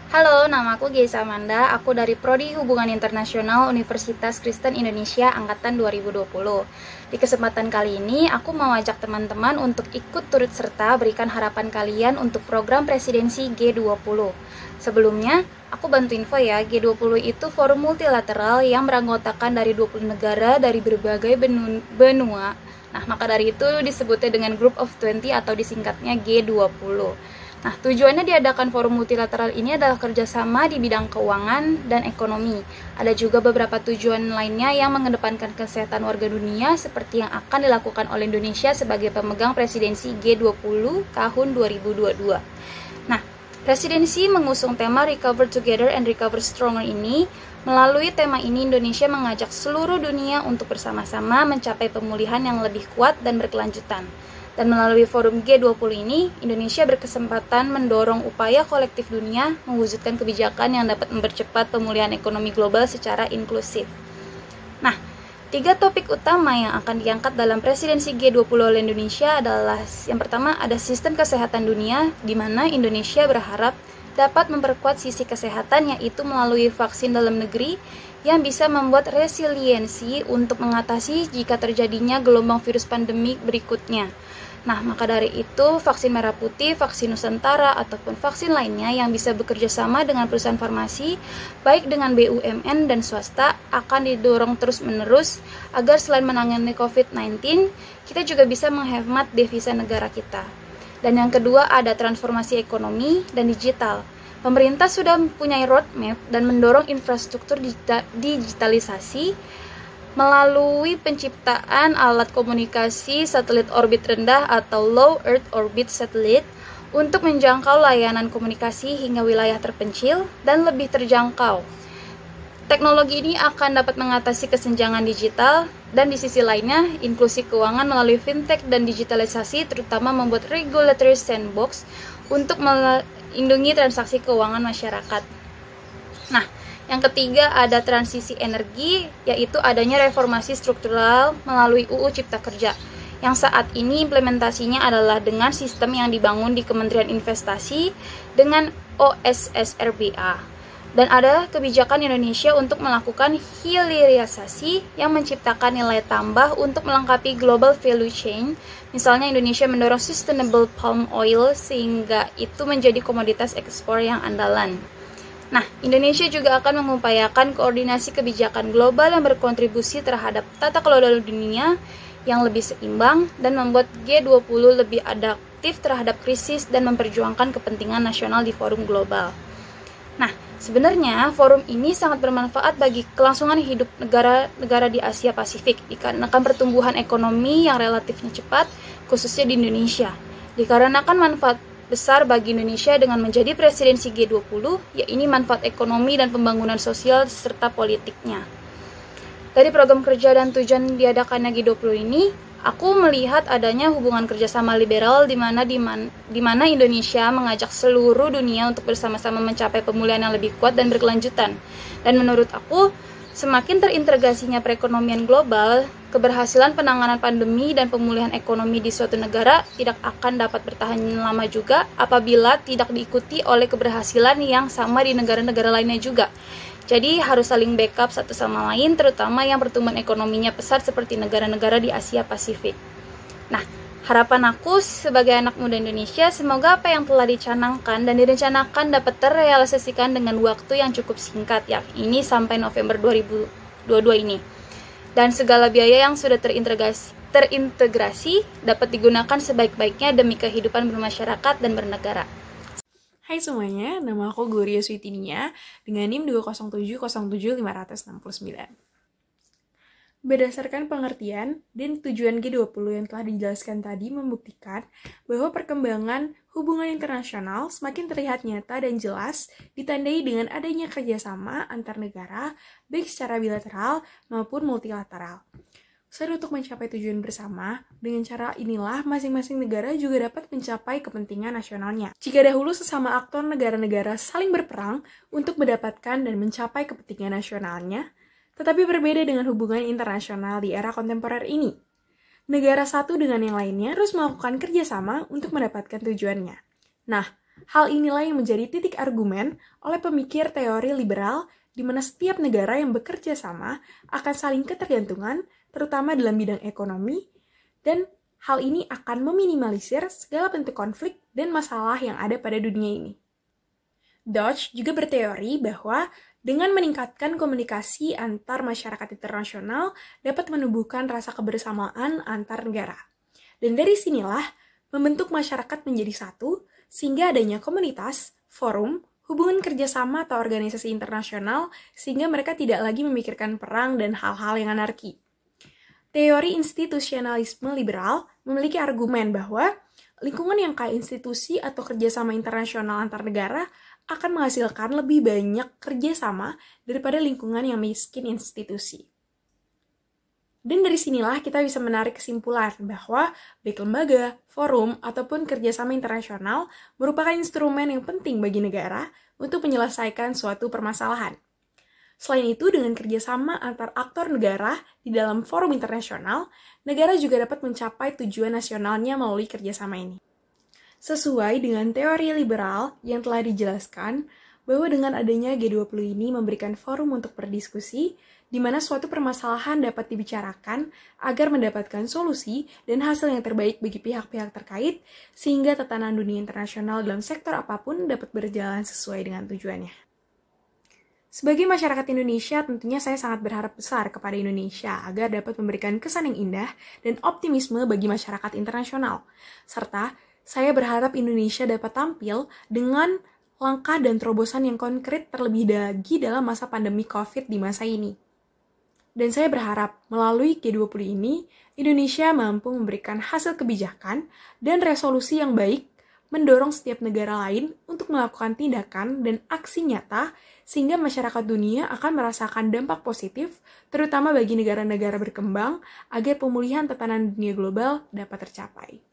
Halo, nama aku Geisa Amanda. Aku dari Prodi Hubungan Internasional Universitas Kristen Indonesia Angkatan 2020. Di kesempatan kali ini, aku mau ajak teman-teman untuk ikut turut serta berikan harapan kalian untuk program presidensi G20. Sebelumnya, aku bantu info ya, G20 itu forum multilateral yang beranggotakan dari 20 negara dari berbagai benua. Nah, maka dari itu disebutnya dengan Group of 20 atau disingkatnya G20. Nah, tujuannya diadakan forum multilateral ini adalah kerjasama di bidang keuangan dan ekonomi. Ada juga beberapa tujuan lainnya yang mengedepankan kesehatan warga dunia seperti yang akan dilakukan oleh Indonesia sebagai pemegang presidensi G20 tahun 2022. Nah, presidensi mengusung tema Recover Together and Recover Stronger ini. Melalui tema ini, Indonesia mengajak seluruh dunia untuk bersama-sama mencapai pemulihan yang lebih kuat dan berkelanjutan. Dan melalui forum G20 ini, Indonesia berkesempatan mendorong upaya kolektif dunia mewujudkan kebijakan yang dapat mempercepat pemulihan ekonomi global secara inklusif. Nah, 3 topik utama yang akan diangkat dalam presidensi G20 oleh Indonesia adalah yang pertama ada sistem kesehatan dunia, di mana Indonesia berharap dapat memperkuat sisi kesehatan yaitu melalui vaksin dalam negeri yang bisa membuat resiliensi untuk mengatasi jika terjadinya gelombang virus pandemik berikutnya. Nah, maka dari itu, vaksin merah putih, vaksin Nusantara, ataupun vaksin lainnya yang bisa bekerja sama dengan perusahaan farmasi, baik dengan BUMN dan swasta, akan didorong terus-menerus agar selain menangani COVID-19, kita juga bisa menghemat devisa negara kita. Dan yang kedua, ada transformasi ekonomi dan digital. Pemerintah sudah mempunyai roadmap dan mendorong infrastruktur digitalisasi melalui penciptaan alat komunikasi satelit orbit rendah atau Low Earth Orbit Satellite untuk menjangkau layanan komunikasi hingga wilayah terpencil dan lebih terjangkau. Teknologi ini akan dapat mengatasi kesenjangan digital dan di sisi lainnya, inklusi keuangan melalui fintech dan digitalisasi terutama membuat regulatory sandbox untuk melindungi transaksi keuangan masyarakat. Nah, yang ketiga ada transisi energi, yaitu adanya reformasi struktural melalui UU Cipta Kerja, yang saat ini implementasinya adalah dengan sistem yang dibangun di Kementerian Investasi dengan OSSRBA. Dan ada kebijakan Indonesia untuk melakukan hilirisasi yang menciptakan nilai tambah untuk melengkapi global value chain. Misalnya Indonesia mendorong sustainable palm oil sehingga itu menjadi komoditas ekspor yang andalan. Nah, Indonesia juga akan mengupayakan koordinasi kebijakan global yang berkontribusi terhadap tata kelola dunia yang lebih seimbang dan membuat G20 lebih adaptif terhadap krisis dan memperjuangkan kepentingan nasional di forum global. Nah, sebenarnya forum ini sangat bermanfaat bagi kelangsungan hidup negara-negara di Asia Pasifik dikarenakan pertumbuhan ekonomi yang relatifnya cepat, khususnya di Indonesia. Dikarenakan manfaat besar bagi Indonesia dengan menjadi presidensi G20, yaitu manfaat ekonomi dan pembangunan sosial serta politiknya. Dari program kerja dan tujuan diadakannya G20 ini, aku melihat adanya hubungan kerjasama liberal di mana Indonesia mengajak seluruh dunia untuk bersama-sama mencapai pemulihan yang lebih kuat dan berkelanjutan. Dan menurut aku, semakin terintegrasinya perekonomian global, keberhasilan penanganan pandemi dan pemulihan ekonomi di suatu negara tidak akan dapat bertahan lama juga apabila tidak diikuti oleh keberhasilan yang sama di negara-negara lainnya juga. Jadi harus saling backup satu sama lain, terutama yang pertumbuhan ekonominya pesat seperti negara-negara di Asia Pasifik. Nah, harapan aku sebagai anak muda Indonesia, semoga apa yang telah dicanangkan dan direncanakan dapat terrealisasikan dengan waktu yang cukup singkat, ya ini sampai November 2022 ini. Dan segala biaya yang sudah terintegrasi dapat digunakan sebaik-baiknya demi kehidupan bermasyarakat dan bernegara. Hai semuanya, nama aku Gloria Switinia dengan NIM 207070569. Berdasarkan pengertian dan tujuan G20 yang telah dijelaskan tadi membuktikan bahwa perkembangan hubungan internasional semakin terlihat nyata dan jelas ditandai dengan adanya kerjasama antar negara baik secara bilateral maupun multilateral. Selain untuk mencapai tujuan bersama, dengan cara inilah masing-masing negara juga dapat mencapai kepentingan nasionalnya. Jika dahulu sesama aktor negara-negara saling berperang untuk mendapatkan dan mencapai kepentingan nasionalnya, tetapi berbeda dengan hubungan internasional di era kontemporer ini. Negara satu dengan yang lainnya harus melakukan kerjasama untuk mendapatkan tujuannya. Nah, Hal inilah yang menjadi titik argumen oleh pemikir teori liberal di mana setiap negara yang bekerja sama akan saling ketergantungan, terutama dalam bidang ekonomi, dan hal ini akan meminimalisir segala bentuk konflik dan masalah yang ada pada dunia ini. Dodge juga berteori bahwa dengan meningkatkan komunikasi antar masyarakat internasional dapat menumbuhkan rasa kebersamaan antar negara. Dan dari sinilah membentuk masyarakat menjadi satu, sehingga adanya komunitas, forum, hubungan kerjasama atau organisasi internasional, sehingga mereka tidak lagi memikirkan perang dan hal-hal yang anarki. Teori institusionalisme liberal memiliki argumen bahwa lingkungan yang kaya institusi atau kerjasama internasional antar negara akan menghasilkan lebih banyak kerjasama daripada lingkungan yang miskin institusi. Dan dari sinilah kita bisa menarik kesimpulan bahwa baik lembaga, forum, ataupun kerjasama internasional merupakan instrumen yang penting bagi negara untuk menyelesaikan suatu permasalahan. Selain itu, dengan kerjasama antar aktor negara di dalam forum internasional, negara juga dapat mencapai tujuan nasionalnya melalui kerjasama ini. Sesuai dengan teori liberal yang telah dijelaskan, bahwa dengan adanya G20 ini memberikan forum untuk berdiskusi, di mana suatu permasalahan dapat dibicarakan agar mendapatkan solusi dan hasil yang terbaik bagi pihak-pihak terkait, sehingga tatanan dunia internasional dalam sektor apapun dapat berjalan sesuai dengan tujuannya. Sebagai masyarakat Indonesia, tentunya saya sangat berharap besar kepada Indonesia agar dapat memberikan kesan yang indah dan optimisme bagi masyarakat internasional. Serta, saya berharap Indonesia dapat tampil dengan langkah dan terobosan yang konkret terlebih lagi dalam masa pandemi COVID di masa ini. Dan saya berharap melalui G20 ini, Indonesia mampu memberikan hasil kebijakan dan resolusi yang baik, mendorong setiap negara lain untuk melakukan tindakan dan aksi nyata sehingga masyarakat dunia akan merasakan dampak positif, terutama bagi negara-negara berkembang, agar pemulihan tatanan dunia global dapat tercapai.